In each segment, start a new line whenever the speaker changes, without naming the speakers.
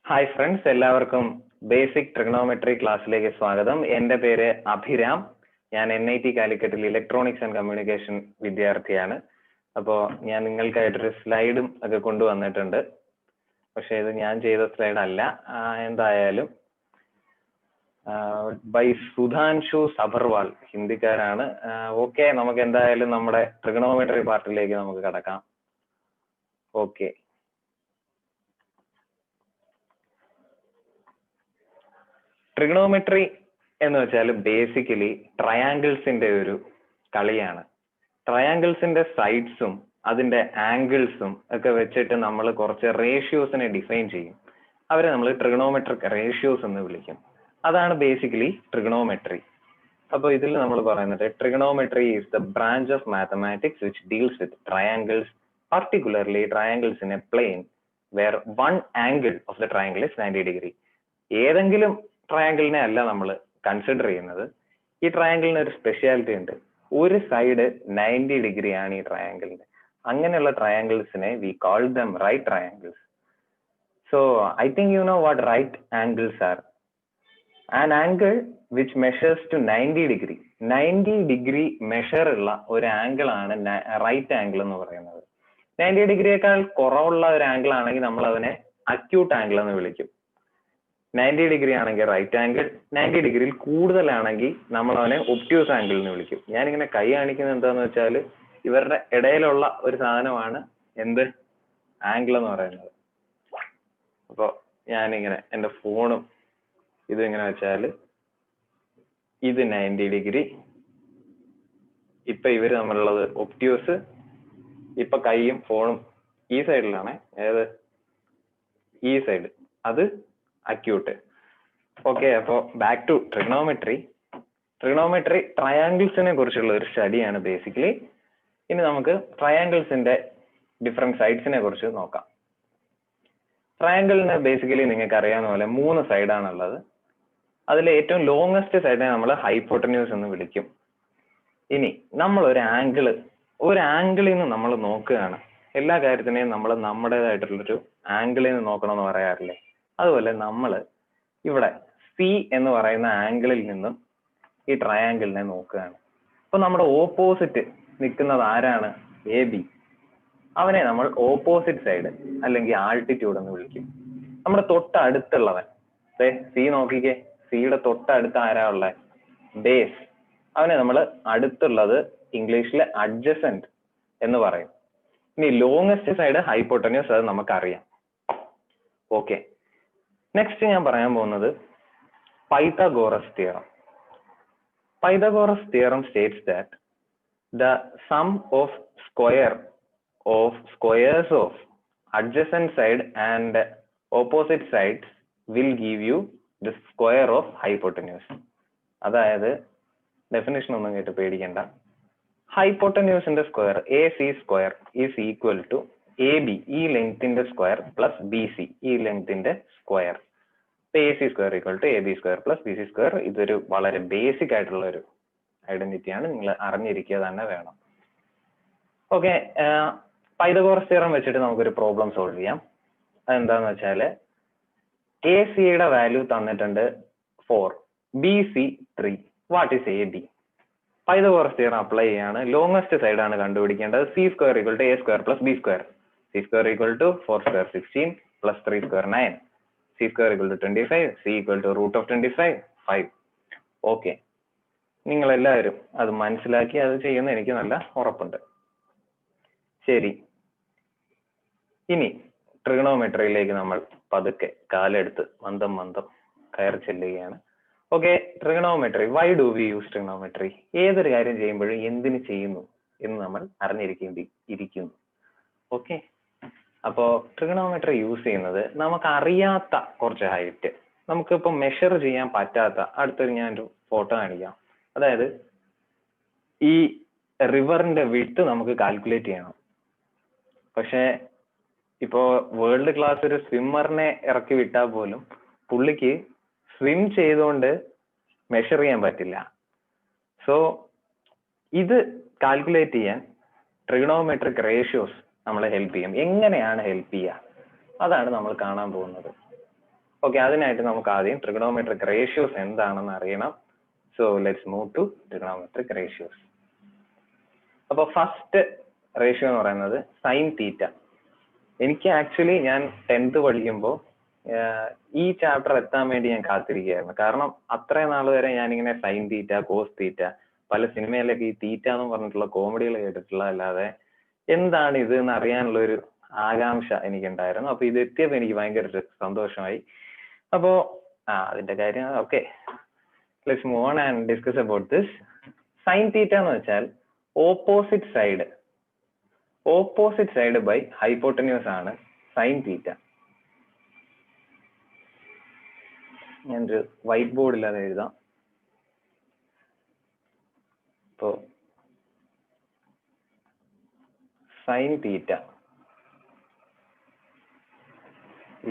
Hi friends, എല്ലാവർക്കും basic trigonometry ക്ലാസ്സിലേക്ക് സ്വാഗതം. എൻ്റെ പേര് അഭിരാം. ഞാൻ NIT കാലിക്കറ്റിൽ ഇലക്ട്രോണിക്സ് ആൻഡ് കമ്മ്യൂണിക്കേഷൻ വിദ്യാർത്ഥിയാണ്. അപ്പോൾ ഞാൻ നിങ്ങൾക്കായിട്ടൊരു സ്ലൈഡും ഒക്കെ കൊണ്ടുവന്നിട്ടുണ്ട്. പക്ഷേ ഇത് ഞാൻ ചെയ്ത സ്ലൈഡ് അല്ല. എന്തായാലും ബൈ സുധാൻഷു സബർവാൾ, ഹിന്ദിക്കാരാണ്. ഓക്കെ, നമുക്ക് എന്തായാലും നമ്മുടെ ട്രിഗണോമെട്രി പാർട്ടിലേക്ക് നമുക്ക് കടക്കാം. ഓക്കെ, ട്രിഗണോമെട്രി എന്ന് വെച്ചാൽ ബേസിക്കലി ട്രയാങ്കിൾസിന്റെ ഒരു കളിയാണ്. ട്രയാങ്കിൾസിന്റെ സൈഡ്സും അതിന്റെ ആംഗിൾസും ഒക്കെ വെച്ചിട്ട് നമ്മൾ കുറച്ച് റേഷ്യോസിനെ ഡിഫൈൻ ചെയ്യും. അവരെ നമ്മൾ ട്രിഗണോമെട്രിക് റേഷ്യോസ് എന്ന് വിളിക്കും. അതാണ് ബേസിക്കലി ട്രിഗണോമെട്രി. അപ്പോൾ ഇതിൽ നമ്മൾ പറയുന്നത് trigonometry is the branch of mathematics which deals with triangles, particularly triangles in a plane where one angle of the triangle is 90 degree. ഏതെങ്കിലും ട്രയാങ്കിളിനെ അല്ല നമ്മൾ കൺസിഡർ ചെയ്യുന്നത്. ഈ ട്രയാങ്കിളിന് ഒരു സ്പെഷ്യാലിറ്റി ഉണ്ട്. ഒരു സൈഡ് 90 ഡിഗ്രി ആണ് ഈ ട്രയാങ്കിളിന്. അങ്ങനെയുള്ള ട്രയാങ്കിൾസിനെ we call them right triangles. So I think you know what right angles are. An angle which measures to 90 degree, 90 degree measure ഉള്ള ഒരു ആംഗിൾ ആണ് റൈറ്റ് ആംഗിൾ എന്ന് പറയുന്നത്. 90 ഡിഗ്രിയേക്കാൾ കുറവുള്ള ഒരു ആംഗിൾ ആണെങ്കിൽ നമ്മൾ അതിനെ അക്യൂട്ട് ആംഗിൾ എന്ന് വിളിക്കും. 90 ഡിഗ്രി ആണെങ്കിൽ റൈറ്റ് ആംഗിൾ, 90 ഡിഗ്രിയിൽ കൂടുതലാണെങ്കിൽ നമ്മൾ അവനെ ഒബ്റ്റ്യൂസ് ആംഗിൾ എന്ന് വിളിക്കും. ഞാനിങ്ങനെ കൈ കാണിക്കുന്നത് എന്താന്ന് വെച്ചാൽ ഇവരുടെ ഇടയിലുള്ള ഒരു സാധനമാണ് എന്ത് ആംഗിൾ എന്ന് പറയുന്നത്. അപ്പോൾ ഞാനിങ്ങനെ എൻ്റെ ഫോണും ഇതിങ്ങനെ വെച്ചാൽ ഇത് 90 ഡിഗ്രി, ഇപ്പൊ ഇവര് തമ്മിലുള്ളത് ഒബ്റ്റ്യൂസ്, ഇപ്പൊ കൈയും ഫോണും ഈ സൈഡിലാണ്, ഏത് ഈ സൈഡ്, അത് അക്യൂട്ട്. ഓക്കെ, അപ്പോൾ ബാക്ക് ടു ട്രിഗണോമെട്രി. ട്രിഗണോമെട്രി ട്രയാങ്കിൾസിനെ കുറിച്ചുള്ള ഒരു സ്റ്റഡിയാണ് ബേസിക്കലി. ഇനി നമുക്ക് ട്രയാങ്കിൾസിന്റെ ഡിഫറെന്റ് സൈഡ്സിനെ കുറിച്ച് നോക്കാം. ട്രയാങ്കിളിന് ബേസിക്കലി നിങ്ങൾക്ക് അറിയാവുന്ന പോലെ 3 സൈഡാണുള്ളത്. അതിൽ ഏറ്റവും ലോങ്ങസ്റ്റ് സൈഡിനെ നമ്മൾ ഹൈപ്പോട്ടന്യൂസ് എന്ന് വിളിക്കും. ഇനി നമ്മൾ ഒരു ആംഗിളിൽ നിന്ന് നമ്മൾ നോക്കുകയാണ്. എല്ലാ കാര്യത്തിനെയും നമ്മൾ നമ്മുടേതായിട്ടുള്ളൊരു ആംഗിളിൽ നിന്ന് നോക്കണമെന്ന് പറയാറില്ലേ? അതുപോലെ നമ്മൾ ഇവിടെ സി എന്ന് പറയുന്ന ആംഗിളിൽ നിന്നും ഈ ട്രയാങ്കിളിനെ നോക്കുകയാണ്. അപ്പൊ നമ്മുടെ ഓപ്പോസിറ്റ് നിൽക്കുന്നത് ആരാണ്? AB. അവനെ നമ്മൾ ഓപ്പോസിറ്റ് സൈഡ് അല്ലെങ്കിൽ ആൾട്ടിറ്റ്യൂഡ് എന്ന് വിളിക്കും. നമ്മുടെ തൊട്ടടുത്തുള്ളവൻ, സി നോക്കിക്കേ, സിയുടെ തൊട്ടടുത്ത് ആരാ ഉള്ളത്? ബേസ്. അവനെ നമ്മൾ അടുത്തുള്ളത് ഇംഗ്ലീഷിൽ അഡ്ജസന്റ് എന്ന് പറയും. ഇനി ലോങ്ങസ്റ്റ് സൈഡ് ഹൈപ്പോട്ടന്യൂസ്, അത് നമുക്കറിയാം. ഓക്കെ, നെക്സ്റ്റ് ഞാൻ പറയാൻ പോകുന്നത് Pythagoras theorem. Pythagoras theorem States that the sum of squares of adjacent side and opposite sides will give you the square of hypotenuse. അതായത് ഡെഫിനിഷൻ ഒന്നും കേട്ട് പേടിക്കണ്ട. ഹൈപ്പോട്ടന്യൂസിന്റെ square AC square is equal to AB, ഈ ലെങ്ത്തിന്റെ square, plus BC, ഈ ലെങ്ത്തിന്റെ square. AC square equal to AB square plus BC square. ഇതൊരു വളരെ ബേസിക് ആയിട്ടുള്ള ഒരു ഐഡന്റിറ്റിയാണ്, നിങ്ങൾ അറിഞ്ഞിരിക്കുക തന്നെ വേണം. ഓക്കെ, പൈതഗോറസ് തിയറം വെച്ചിട്ട് നമുക്കൊരു പ്രോബ്ലം സോൾവ് ചെയ്യാം. അതെന്താന്ന് വെച്ചാല് AC-യുടെ വാല്യൂ തന്നിട്ടുണ്ട് 4, BC 3. What is AB? Pythagoras theorem apply ചെയ്യാണ്. ലോങ്ങസ്റ്റ് സൈഡ് ആണ് കണ്ടുപിടിക്കേണ്ടത്. C square equal to A square plus B square. C square equal to 4 square 16 plus 3 square 9. C square equal to 25. C equal to root of 25 5. Okay, നിങ്ങൾ എല്ലാവരും അത് മനസ്സിലാക്കി അത് ചെയ്യുന്ന എനിക്ക് നല്ല ഉറപ്പുണ്ട്. ശരി, ഇനി ട്രിഗണോമെട്രിയിലേക്ക് നമ്മൾ പതുക്കെ കാലെടുത്ത് മന്ദം കയറി ചെല്ലുകയാണ്. Okay, trigonometry. Why do we use trigonometry? ഏതൊരു കാര്യം ചെയ്യുമ്പോഴും എന്തിനു ചെയ്യുന്നു എന്ന് നമ്മൾ അറിഞ്ഞിരിക്കുന്നു. ഓക്കെ, അപ്പോൾ ട്രിഗണോമെട്രി യൂസ് ചെയ്യുന്നത് നമുക്ക് അറിയാത്ത കുറച്ച് ഹൈറ്റ്, നമുക്കിപ്പോൾ മെഷർ ചെയ്യാൻ പറ്റാത്ത, അടുത്തൊരു ഞാനൊരു ഫോട്ടോ കാണിക്കാം. അതായത് ഈ റിവറിന്റെ വിഡ്ത്ത് നമുക്ക് കാൽക്കുലേറ്റ് ചെയ്യണം. പക്ഷെ ഇപ്പോ വേൾഡ് ക്ലാസ് ഒരു സ്വിമ്മറിനെ ഇറക്കി വിട്ടാൽ പോലും പുള്ളിക്ക് സ്വിം ചെയ്തുകൊണ്ട് മെഷർ ചെയ്യാൻ പറ്റില്ല. സോ ഇത് കാൽക്കുലേറ്റ് ചെയ്യാൻ ട്രിഗണോമെട്രിക് റേഷ്യോസ് നമ്മളെ ഹെൽപ്പ് ചെയ്യും. എങ്ങനെയാണ് ഹെൽപ്പ് ചെയ്യുക? അതാണ് നമ്മൾ കാണാൻ പോകുന്നത്. ഓക്കെ, അതിനായിട്ട് നമുക്ക് ആദ്യം ട്രിഗണോമെട്രിക് റേഷ്യോസ് എന്താണെന്ന് അറിയണം. So let's move to trigonometric ratios. അപ്പൊ ഫസ്റ്റ് റേഷ്യോ എന്ന് പറയുന്നത് സൈൻ തീറ്റ. എനിക്ക് ആക്ച്വലി ഞാൻ 10th പഠിക്കുമ്പോൾ ഈ ചാപ്റ്റർ എത്താൻ വേണ്ടി ഞാൻ കാത്തിരിക്കുകയായിരുന്നു. കാരണം അത്രയും നാൾ വരെ ഞാനിങ്ങനെ സൈൻ തീറ്റ, കോസ് തീറ്റ, പല സിനിമയിലൊക്കെ ഈ തീറ്റ എന്ന് പറഞ്ഞിട്ടുള്ള കോമഡികൾ കേട്ടിട്ടുള്ള അല്ലാതെ എന്താണ് ഇത് എന്ന് അറിയാനുള്ള ഒരു ആകാംക്ഷ എനിക്കുണ്ടായിരുന്നു. അപ്പൊ ഇത് എത്തിയപ്പോൾ എനിക്ക് ഭയങ്കര സന്തോഷമായി. അപ്പോ അതിന്റെ കാര്യം okay, let's move on and discuss about this. Sine theta എന്ന് വെച്ചാൽ ഓപ്പോസിറ്റ് സൈഡ് ബൈ ഹൈപ്പോട്ടന്യൂസ് ആണ് സൈൻ തീറ്റ. ഞാനൊരു വൈറ്റ് ബോർഡിൽ അത് എഴുതാം. ഇപ്പോ sine theta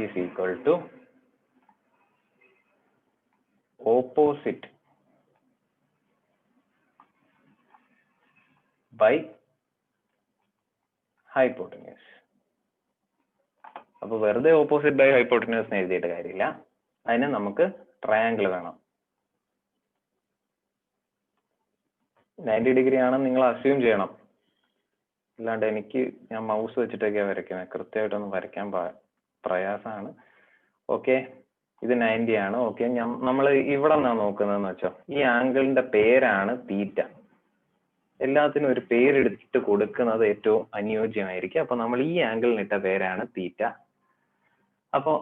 is equal to opposite by hypotenuse. അപ്പൊ വെറുതെ ഓപ്പോസിറ്റ് ബൈ ഹൈപ്പോട്ടന്യൂസ് എഴുതിയിട്ട് കാര്യമില്ല, അതിന് നമുക്ക് ട്രയാങ്കിൾ വേണം. 90 ഡിഗ്രി ആണെന്ന് നിങ്ങൾ അസ്യൂം ചെയ്യണം. അല്ലാണ്ട് ഞാൻ മൗസ് വെച്ചിട്ടൊക്കെയാണ് വരയ്ക്കുന്നത്, കൃത്യമായിട്ടൊന്നും വരയ്ക്കാൻ പ്രയാസമാണ്. ഓക്കെ, ഇത് 90 ആണ്. ഓക്കെ, നമ്മൾ ഇവിടെ നിന്നാണ് നോക്കുന്നതെന്ന് വെച്ചോ, ഈ ആംഗിളിന്റെ പേരാണ് തീറ്റ. എല്ലാത്തിനും ഒരു പേരെടുത്തിട്ട് കൊടുക്കുന്നത് ഏറ്റവും അനുയോജ്യമായിരിക്കും. അപ്പൊ നമ്മൾ ഈ ആംഗിളിനിട്ട പേരാണ് തീറ്റ. അപ്പൊ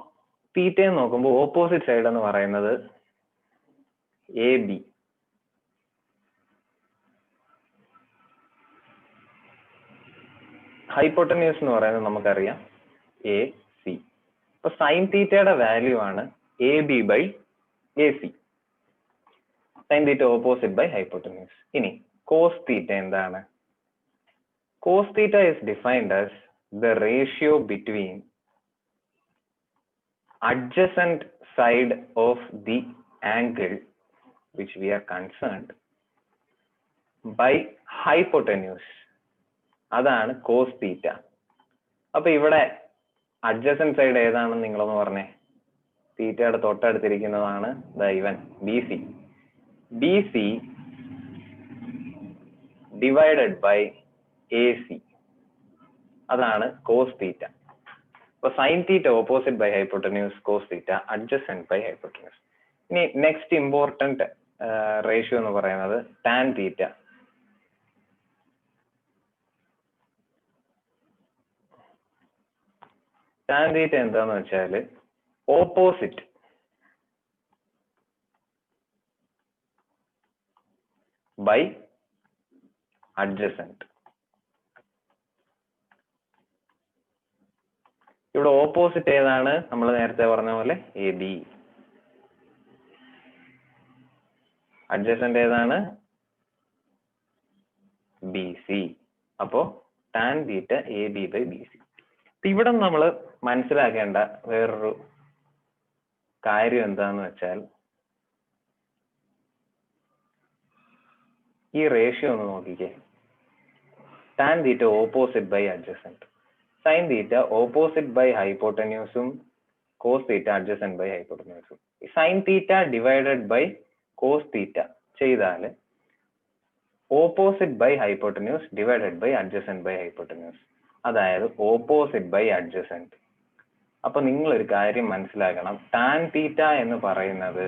തീറ്റയെ നോക്കുമ്പോൾ ഓപ്പോസിറ്റ് സൈഡ് എന്ന് പറയുന്നത് AB, ഹൈപ്പോട്ടന്യൂസ് എന്ന് പറയുന്നത് നമുക്കറിയാം AC. അപ്പൊ സൈൻ തീറ്റയുടെ വാല്യൂ ആണ് AB by AC. Sine theta opposite by hypotenuse. ഇനി കോസ് തീറ്റ എന്താണ്? Cos theta is defined as the ratio between adjacent side of the angle which we are concerned by hypotenuse. അതാണ് cos theta. അപ്പൊ ഇവിടെ adjacent side ഏതാണെന്ന് നിങ്ങളൊന്ന് പറഞ്ഞേ. തീറ്റയുടെ തൊട്ടടുത്തിരിക്കുന്നതാണ് ഇവൻ BC. BC divided by AC, അതാണ് കോസ് തീറ്റ. അപ്പൊ sine theta opposite by hypotenuse, cos theta adjacent by hypotenuse. ഇനി നെക്സ്റ്റ് ഇമ്പോർട്ടന്റ് റേഷ്യോ എന്ന് പറയുന്നത് ടാൻ തീറ്റ. ടാൻ തീറ്റ എന്താന്ന് വെച്ചാൽ ഓപ്പോസിറ്റ് ബൈ അഡ്ജസന്റ്. ഇവിടെ ഓപ്പോസിറ്റ് ഏതാണ്? നമ്മൾ നേരത്തെ പറഞ്ഞ പോലെ AB. അഡ്ജസന്റ് ഏതാണ്? BC. അപ്പോ tan theta AB by BC. ഇവിടെ നമ്മൾ മനസ്സിലാക്കേണ്ട വേറൊരു കാര്യം എന്താന്ന് വെച്ചാൽ, ഈ റേഷ്യോ ഒന്ന് നോക്കിക്കേ. Tan theta opposite by adjacent, sine theta opposite by ഹൈപ്പോട്ടന്യൂസും, കോസ് തീറ്റ അഡ്ജസന്റ് ബൈ ഹൈപ്പോട്ടന്യൂസും. Sine theta divided by cos theta ചെയ്താൽ opposite by hypotenuse divided by adjacent by hypotenuse, അതായത് ഓപ്പോസിറ്റ് ബൈ അഡ്ജസന്റ്. അപ്പൊ നിങ്ങൾ ഒരു കാര്യം മനസ്സിലാക്കണം, ടാൻ തീറ്റ എന്ന് പറയുന്നത്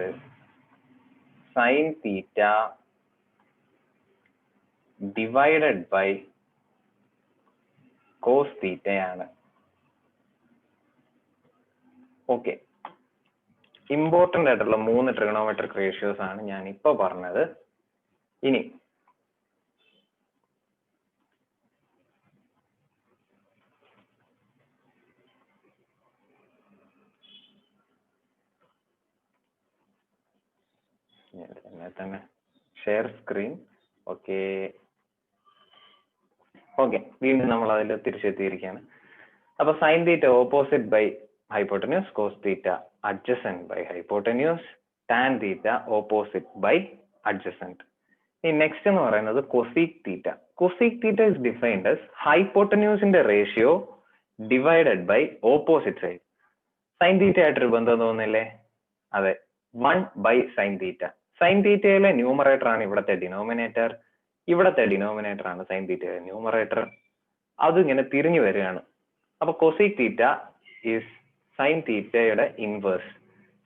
sine theta divided by cos തീറ്റയാണ്. ഓക്കെ, ഇമ്പോർട്ടന്റ് ആയിട്ടുള്ള 3 ട്രിഗണോമെട്രിക് റേഷ്യോസ് ആണ് ഞാൻ ഇപ്പൊ പറഞ്ഞത്. ഇനി തന്നെ ഷെയർ സ്ക്രീൻ. ഓക്കെ, വീണ്ടും നമ്മൾ അതിൽ തിരിച്ചെത്തിയിരിക്കുകയാണ്. അപ്പൊ sine theta opposite by hypotenuse, cos theta adjacent by hypotenuse, tan theta opposite by adjacent. ഈ നെക്സ്റ്റ് എന്ന് പറയുന്നത് cosec theta. Cosec theta is defined as ഹൈപ്പോട്ടന്യൂസിന്റെ ratio divided by opposite side. Sine theta ആയിട്ടൊരു ബന്ധം തോന്നുന്നില്ലേ? അതെ, 1/sin തീറ്റ. Sign തീറ്റയിലെ numerator ആണ് ഇവിടത്തെ ഡിനോമിനേറ്റർ, ഇവിടത്തെ ഡിനോമിനേറ്റർ ആണ് സൈൻ തീറ്റയിലെ ന്യൂമറേറ്റർ. അത് ഇങ്ങനെ തിരിഞ്ഞു വരികയാണ്. അപ്പൊ കൊസീക് തീറ്റ ഈസ് സൈൻ തീറ്റയുടെ ഇൻവേഴ്സ്.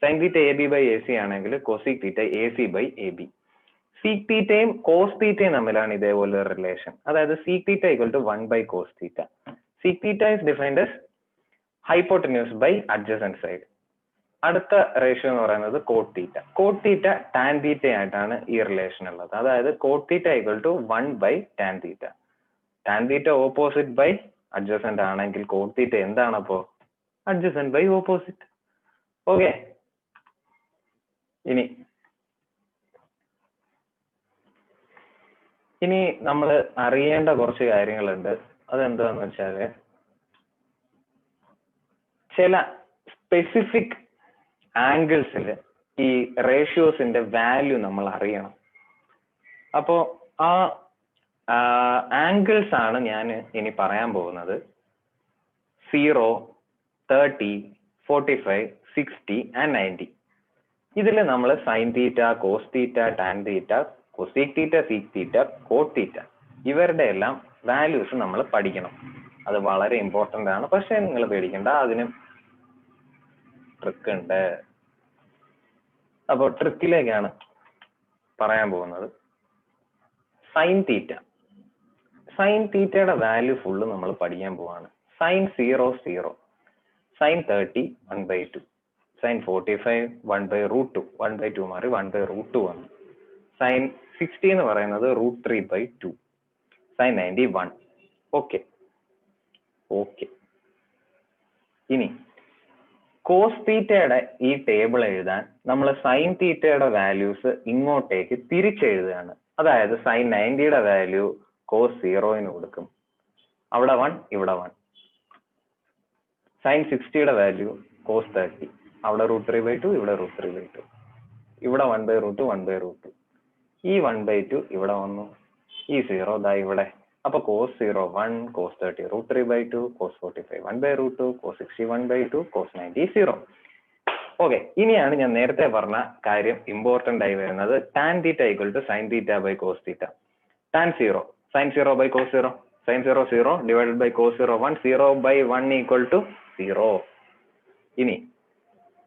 സൈൻ തീറ്റ AB/AC ആണെങ്കിൽ കൊസീക് തീറ്റ AC/AB. സീക് തീറ്റയും കോസ് തീറ്റയും തമ്മിലാണ് ഇതേപോലെ ഒരു റിലേഷൻ. അതായത് sec theta equal to 1/cos theta. Sec theta is defined as hypotenuse by adjacent side. അടുത്ത റേഷ്യോ എന്ന് പറയുന്നത് cot theta. Cot theta tan theta ആയിട്ടാണ് ഈ റിലേഷൻ ഉള്ളത്. അതായത് cot theta equal to 1/tan theta. Tan theta opposite by adjacent ആണെങ്കിൽ cot തീറ്റ എന്താണ് അപ്പോ? Adjacent by opposite. ഓക്കെ, ഇനി നമ്മൾ അറിയേണ്ട കുറച്ച് കാര്യങ്ങളുണ്ട്. അതെന്താന്ന് വെച്ചാല് ചില സ്പെസിഫിക് ആംഗിൾസിൽ ഈ റേഷ്യോസിന്റെ വാല്യൂ നമ്മൾ അറിയണം. അപ്പോ ആ ആംഗിൾസ് ആണ് ഞാൻ ഇനി പറയാൻ പോകുന്നത്. 0, 30, 45, 60 and 90. ഇതിൽ നമ്മൾ sine theta, cos theta, tan theta, cosec theta, sec theta, cot theta ഇവരുടെ എല്ലാം വാല്യൂസ് നമ്മൾ പഠിക്കണം. അത് വളരെ ഇമ്പോർട്ടന്റ് ആണ്. പക്ഷെ നിങ്ങൾ പേടിക്കണ്ട, അതിന് ട്രിക്ക് ഉണ്ട്. അപ്പോൾ ട്രിക്കിലേക്കാണ് പറയാൻ പോകുന്നത്. സൈൻ തീറ്റ, സൈൻ തീറ്റയുടെ വാല്യൂ ഫുള്ള് നമ്മൾ പഠിക്കാൻ പോവാണ്. സൈൻ 0, 0. സൈൻ 30, 1/2. സൈൻ 45, 1/√2. 1/2 മാറി 1/√2 വന്നു. സൈൻ 60 എന്ന് പറയുന്നത് √3/2. സൈൻ 90, 1. ഓക്കെ. ഇനി കോസ് തീറ്റയുടെ ഈ ടേബിൾ എഴുതാൻ നമ്മൾ സൈൻ തീറ്റയുടെ വാല്യൂസ് ഇങ്ങോട്ടേക്ക് തിരിച്ചെഴുതുകയാണ്. അതായത് സൈൻ 90യുടെ വാല്യൂ കോസ് 0ന് കൊടുക്കും. അവിടെ 1, ഇവിടെ 1. സൈൻ 60യുടെ വാല്യൂ കോസ് 30. അവിടെ √3/2, ഇവിടെ √3/2. ഇവിടെ 1/√2, 1/√2. ഈ 1/2 ഇവിടെ വന്നു. ഈ 0 ദാ ഇവിടെ. അപ്പൊ cos 0 1, cos 30 √3/2, cos 45 1/√2, cos 60 1/2, cos 90 0. Okay, ഇനിയാണ് ഞാൻ നേരത്തെ പറഞ്ഞ കാര്യം ഇമ്പോർട്ടന്റ് ആയി വരുന്നത്. Tan theta equal to sine theta by cos theta. Tan 0, sine 0 by cos 0. Sine 0 0 divided by cos 0 1. 0/1 equal to 0. ഇനി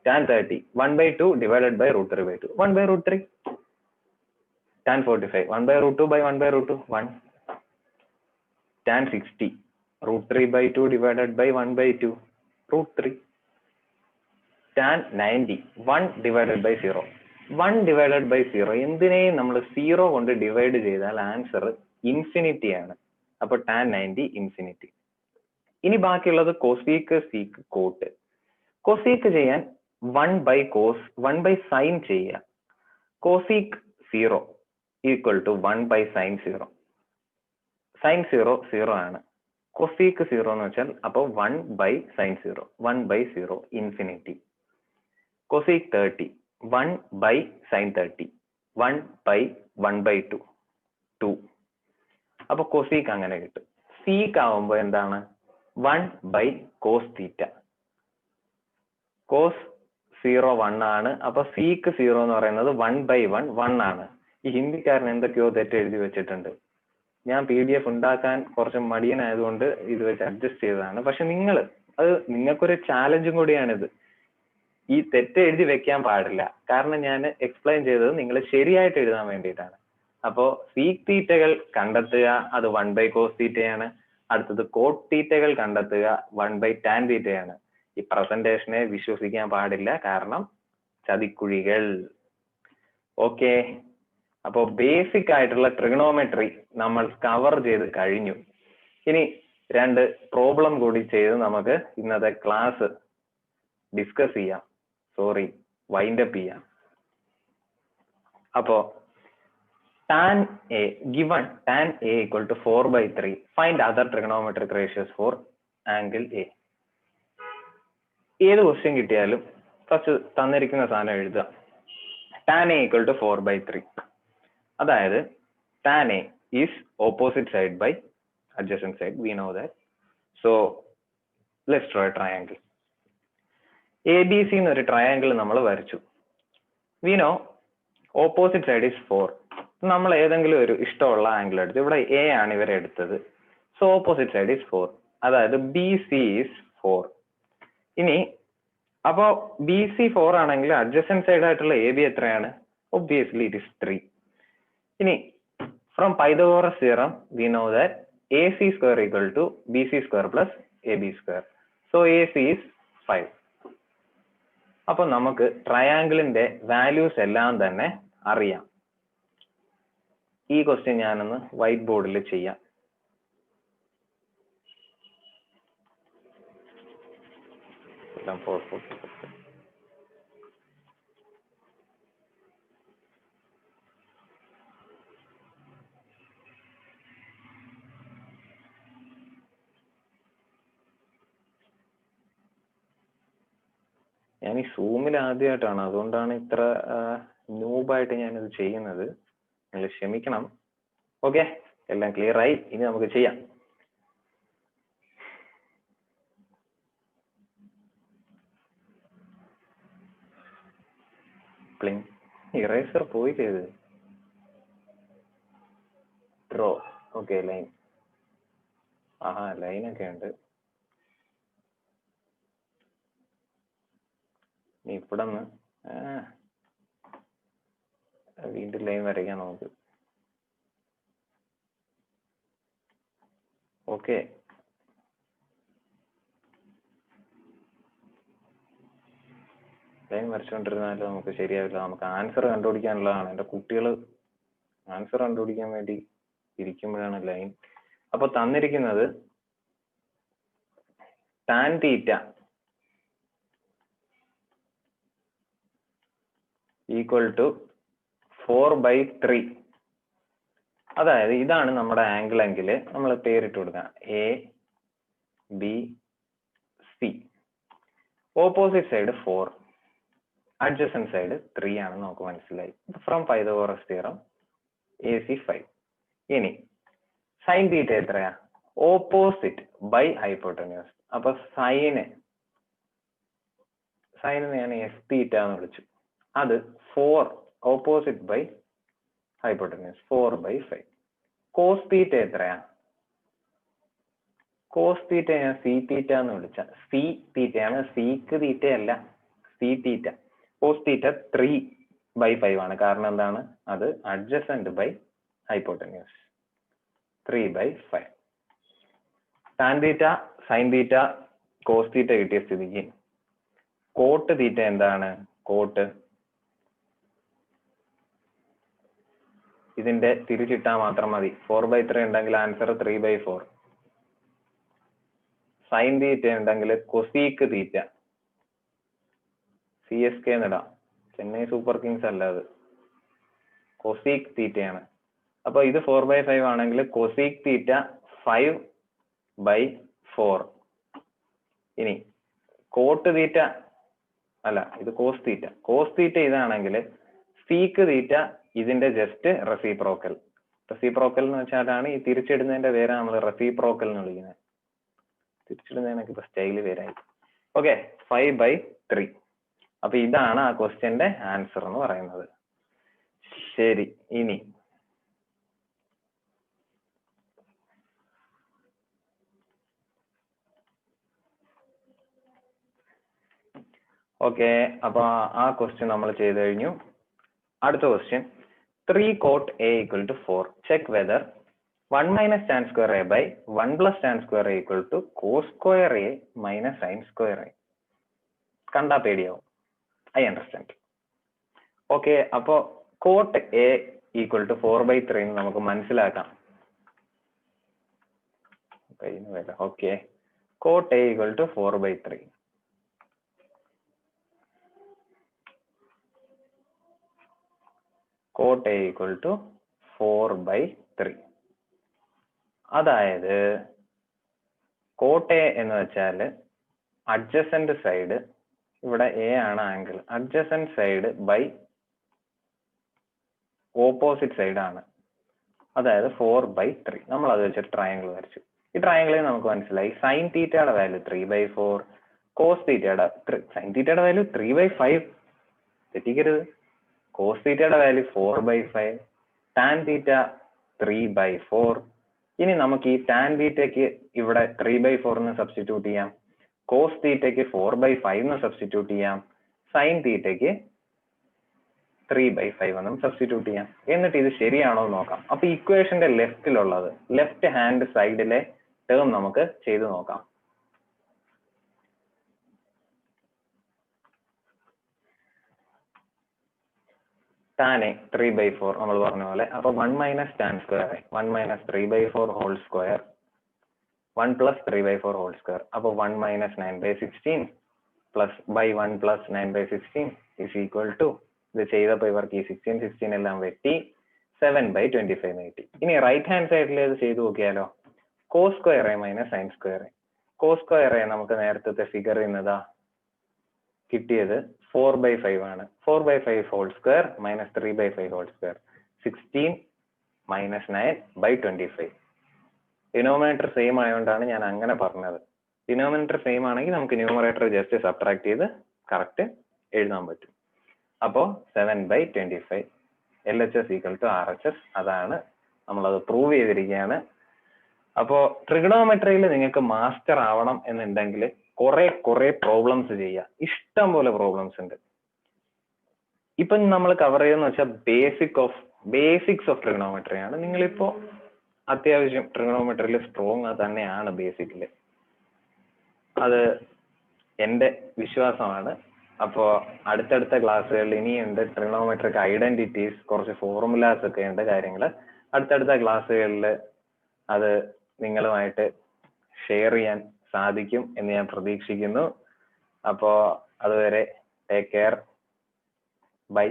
tan 30 1/2 divided by √3/2. 1/√3. Tan 45 1/√2 by 1/√2 1. Tan 60 √3/2 divided by 1/2 √3. Tan 90 1 divided by 0. 1 divided by 0 എന്തിനേയും നമ്മൾ 0 കൊണ്ട് divide ചെയ്താൽ answer infinity ആണ്. അപ്പൊ tan 90 infinity. ഇനി ബാക്കിയുള്ളത് cosec, seek, coat. Cosec ചെയ്യാൻ 1/sin ചെയ്യുക. Cosec 0 equal to 1/sin 0. Sine 0 0 ആണ്. കൊസീക്ക് 0 എന്ന് വെച്ചാൽ അപ്പോൾ 1/sin 0. 1/0 ഇൻഫിനിറ്റി. Cosec 30 1/sin 30. 1/1/2 2. അപ്പൊ കൊസീക്ക് അങ്ങനെ കിട്ടും. സീക്ക് ആവുമ്പോ എന്താണ്? 1/cos തീറ്റ. കോസ് 0 1 ആണ്. അപ്പൊ സീക്ക് 0 എന്ന് പറയുന്നത് 1/1 1 ആണ്. ഈ ഹിന്ദിക്കാരൻ എന്തൊക്കെയോ തെറ്റ് എഴുതി വെച്ചിട്ടുണ്ട്. ഞാൻ PDF ഉണ്ടാക്കാൻ കുറച്ച് മടിയനായതുകൊണ്ട് ഇത് വെച്ച് അഡ്ജസ്റ്റ് ചെയ്തതാണ്. പക്ഷെ നിങ്ങൾക്കൊരു ചാലഞ്ചും കൂടിയാണിത്. ഈ തെറ്റ് എഴുതി വെക്കാൻ പാടില്ല. കാരണം ഞാൻ എക്സ്പ്ലെയിൻ ചെയ്തത് നിങ്ങൾ ശരിയായിട്ട് എഴുതാൻ വേണ്ടിയിട്ടാണ്. അപ്പോ സീക് തീറ്റകൾ കണ്ടെത്തുക, അത് 1/cos തീറ്റയാണ്. അടുത്തത് കോട്ട് തീറ്റകൾ കണ്ടെത്തുക, 1/tan തീറ്റയാണ്. ഈ പ്രസന്റേഷനെ വിശ്വസിക്കാൻ പാടില്ല, കാരണം ചതിക്കുഴികൾ. ഓക്കെ, അപ്പോൾ ബേസിക് ആയിട്ടുള്ള ട്രിഗണോമെട്രി നമ്മൾ കവർ ചെയ്ത് കഴിഞ്ഞു. ഇനി 2 പ്രോബ്ലം കൂടി ചെയ്ത് നമുക്ക് ഇന്നത്തെ ക്ലാസ് ഡിസ്കസ് ചെയ്യാം. വൈൻഡ് അപ്പ് ചെയ്യാം. അപ്പോ tan A given tan A equal to 4/3. Find other trigonometric ratios for angle A. ഏത് ക്വസ്റ്റ്യൻ കിട്ടിയാലും ഫസ്റ്റ് തന്നിരിക്കുന്ന സാധനം എഴുതുക. tan A equal to 4/3. അതായത് tan A is opposite side by adjacent side. We know that. So let's draw a triangle. ABC എന്നൊരു triangle നമ്മൾ വരച്ചു. We know opposite side is 4. നമ്മൾ ഏതെങ്കിലും ഒരു ഇഷ്ടമുള്ള ആംഗിൾ എടുത്തു. ഇവിടെ എ ആണ് ഇവരെ എടുത്തത്. So opposite side is 4. അതായത് BC ഈസ് 4. ഇനി അപ്പോ BC 4 ആണെങ്കിൽ അഡ്ജസന്റ് സൈഡ് ആയിട്ടുള്ള AB എത്രയാണ്? Obviously it is 3. ഇനി from Pythagoras theorem we know that AC square equal to BC square plus AB square. So AC is 5. അപ്പൊ നമുക്ക് ട്രയാങ്കിളിന്റെ വാല്യൂസ് എല്ലാം തന്നെ അറിയാം. ഈ ക്വസ്റ്റ്യൻ ഞാനൊന്ന് വൈറ്റ് ബോർഡിൽ ചെയ്യാം. ഞാൻ ഈ സൂമിൽ ആദ്യമായിട്ടാണ്, അതുകൊണ്ടാണ് ഇത്ര ന്യൂബായിട്ട് ഞാനിത് ചെയ്യുന്നത്. നിങ്ങൾ ക്ഷമിക്കണം. ഓക്കെ, എല്ലാം ക്ലിയർ ആയി. ഇനി നമുക്ക് ചെയ്യാം. ഇറേസർ പോയി ചെയ്ത് ഡ്രോ. Okay, line. ആഹാ, ലൈനൊക്കെ ഉണ്ട്. ഇവിടെ നിന്ന് വീണ്ടും ലൈൻ വരയ്ക്കാൻ നോക്ക്. ഓക്കെ, ലൈൻ വരച്ചുകൊണ്ടിരുന്നാലും നമുക്ക് ശരിയാവില്ല. നമുക്ക് ആൻസർ കണ്ടുപിടിക്കാനുള്ളതാണ്. എൻ്റെ കുട്ടികൾ ആൻസർ കണ്ടുപിടിക്കാൻ വേണ്ടി ഇരിക്കുമ്പോഴാണ് ലൈൻ. അപ്പൊ തന്നിരിക്കുന്നത് ടാൻ തീറ്റ ഈക്വൽ ടു 4/3. അതായത് ഇതാണ് നമ്മുടെ ആംഗിൾ എങ്കിൽ നമ്മൾ പേരിട്ട് കൊടുക്കാം ABC. Opposite side 4, adjacent side 3 ആണെന്ന് നമുക്ക് മനസ്സിലായി. From Pythagoras theorem AC 5. ഇനി സൈൻ തീറ്റ എത്രയാ? Opposite by hypotenuse. അപ്പൊ സൈന് ഞാൻ S തീറ്റ എന്ന് വിളിച്ചു. അത് 4 opposite by hypotenuse 4/5. Cos theta എത്രയാ? കോസ് തീറ്റ ഞാൻ C തീറ്റ എന്ന് വിളിച്ച C തീറ്റയാണ്. സിക്ക് തീറ്റ അല്ല, C തീറ്റ. കോസ് തീറ്റ 3/5 ആണ്. കാരണം എന്താണ്? അത് adjacent by hypotenuse 3/5. Tan theta, sine theta, cos theta കിട്ടിയ സ്ഥിതിക്ക് കോട്ട് തീറ്റ എന്താണ്? കോട്ട് ഇതിന്റെ തിരിച്ചിട്ടാൽ മാത്രം മതി. 4/3 ഉണ്ടെങ്കിൽ ആൻസർ 3/4. സൈൻ തീറ്റ ഉണ്ടെങ്കിൽ കൊസീക്ക് തീറ്റ, CSK എന്നിടാം. ചെന്നൈ സൂപ്പർ കിങ്സ് അല്ല, അത് കൊസീക് തീറ്റയാണ്. അപ്പൊ ഇത് 4/5 ആണെങ്കിൽ കൊസീക് തീറ്റ 5/4. ഇനി കോട്ട് തീറ്റ അല്ല, ഇത് കോസ് തീറ്റ. കോസ് തീറ്റ ഇതാണെങ്കിൽ സീക്ക് തീറ്റ ഇതിന്റെ ജസ്റ്റ് റെസിപ്രോക്കൽ. റെസിപ്രോക്കൽ എന്ന് വെച്ചാലാണ് ഈ തിരിച്ചിടുന്നതിന്റെ പേരാണ് നമ്മൾ റെസിപ്രോക്കൽ എന്ന് വിളിക്കുന്നത്. തിരിച്ചിടുന്നതിനൊക്കെ ഇപ്പൊ സ്റ്റൈല് പേരായി. ഓക്കെ, 5/3. അപ്പൊ ഇതാണ് ആ ക്വസ്റ്റ്യന്റെ ആൻസർ എന്ന് പറയുന്നത്. ശരി, ഇനി ഓക്കെ, അപ്പൊ ആ ക്വസ്റ്റ്യൻ നമ്മൾ ചെയ്ത് കഴിഞ്ഞു. അടുത്ത question 3 cot A equal to 4. Check whether 1 minus tan square A by 1 plus tan square A equal to cos square A minus sin square A. കണ്ടാ പേടിയാവും. I understand. ഓക്കെ, അപ്പോ കോട്ട് A ഈക്വൽ ടു 4/3 നമുക്ക് മനസ്സിലാക്കാം. Okay, cot A equal to 4/3. Cot A equal to 4/3. അതായത് cot A എന്ന് വെച്ചാൽ adjacent side, ഇവിടെ A ആണ് angle, adjacent side by opposite side ആണ്. അതായത് 4/3. നമ്മൾ അത് വെച്ചിട്ട് ട്രയാങ്കിൾ വരച്ചു. ഈ ട്രയാങ്കിളിൽ നമുക്ക് മനസ്സിലായി സൈൻ തീറ്റയുടെ വാല്യൂ 3/4, കോസ് തീറ്റയുടെ സൈൻ തീറ്റയുടെ വാല്യൂ 3/5 തെറ്റിക്കരുത്. കോസ് തീറ്റയുടെ വാല്യൂ 4/5, ടാൻ തീറ്റ 3/4. ഇനി നമുക്ക് ഈ ടാൻ തീറ്റയ്ക്ക് ഇവിടെ 3/4 സബ്സ്റ്റിറ്റ്യൂട്ട് ചെയ്യാം, കോസ് തീറ്റയ്ക്ക് 4/5 സബ്സ്റ്റിറ്റ്യൂട്ട് ചെയ്യാം, സൈൻ തീറ്റയ്ക്ക് 3/5 സബ്സ്റ്റിറ്റ്യൂട്ട് ചെയ്യാം. എന്നിട്ട് ഇത് ശരിയാണോ എന്ന് നോക്കാം. അപ്പൊ ഇക്വേഷന്റെ ലെഫ്റ്റിലുള്ളത് ലെഫ്റ്റ് ഹാൻഡ് സൈഡിലെ ടേം നമുക്ക് ചെയ്തു നോക്കാം. tan 3/4 നമ്മൾ പറഞ്ഞ പോലെ. അപ്പൊ 1 - tan square 1 - 3/4 whole square 1 + 3/4 whole square. അപ്പൊ 1 - 9/16 plus by 1 + 9/16 is equal to, ഇത് ചെയ്തപ്പോൾ ഇവർക്ക് ഈ 16 എല്ലാം വെട്ടി 7/25 കിട്ടി. ഇനി റൈറ്റ് ഹാൻഡ് സൈഡിൽ ഇത് ചെയ്തു നോക്കിയാലോ. cos square a - sin square a. cos square a നമുക്ക് നേരത്തെ ഫിഗർ ചെയ്യുന്നതാ കിട്ടിയത് 4/5 ആണ്. 4/5 whole square minus 3/5 whole square 16 - 9/25. Denominator same ആയതുകൊണ്ടാണ് ഞാൻ അങ്ങനെ പറഞ്ഞത്. ഡിനോമിനേറ്റർ സെയിം ആണെങ്കിൽ നമുക്ക് ന്യൂമറേറ്റർ ജസ്റ്റ് സബ്ട്രാക്ട് ചെയ്ത് കറക്റ്റ് എഴുതാൻ പറ്റും. അപ്പോൾ 7/25 LHS = RHS. അതാണ് നമ്മളത് പ്രൂവ് ചെയ്തിരിക്കുകയാണ്. അപ്പോൾ ട്രിഗണോമെട്രിയിൽ നിങ്ങൾക്ക് മാസ്റ്റർ ആവണം എന്നുണ്ടെങ്കിൽ കുറെ പ്രോബ്ലംസ് ചെയ്യുക. ഇഷ്ടം പോലെ പ്രോബ്ലംസ് ഉണ്ട്. ഇപ്പൊ നമ്മൾ കവർ ചെയ്യുന്ന വെച്ചാൽ ബേസിക്സ് ഓഫ് ട്രിഗണോമെട്രി ആണ്. നിങ്ങളിപ്പോ അത്യാവശ്യം ട്രിഗണോമെട്രിയിൽ സ്ട്രോങ് തന്നെയാണ് ബേസിക്കില്. അത് എൻ്റെ വിശ്വാസമാണ്. അപ്പോൾ അടുത്തടുത്ത ക്ലാസ്സുകളിൽ ഇനിയുണ്ട് ട്രിഗണോമെട്രിക് ഐഡന്റിറ്റീസ്, കുറച്ച് ഫോർമുലാസ് ഒക്കെ ഉണ്ട് കാര്യങ്ങൾ. അടുത്തടുത്ത ക്ലാസ്സുകളിൽ അത് നിങ്ങളുമായിട്ട് ഷെയർ ചെയ്യാൻ സാധിക്കും എന്ന് ഞാൻ പ്രതീക്ഷിക്കുന്നു. അപ്പോൾ അതുവരെ ടേക്ക് കെയർ, ബൈ.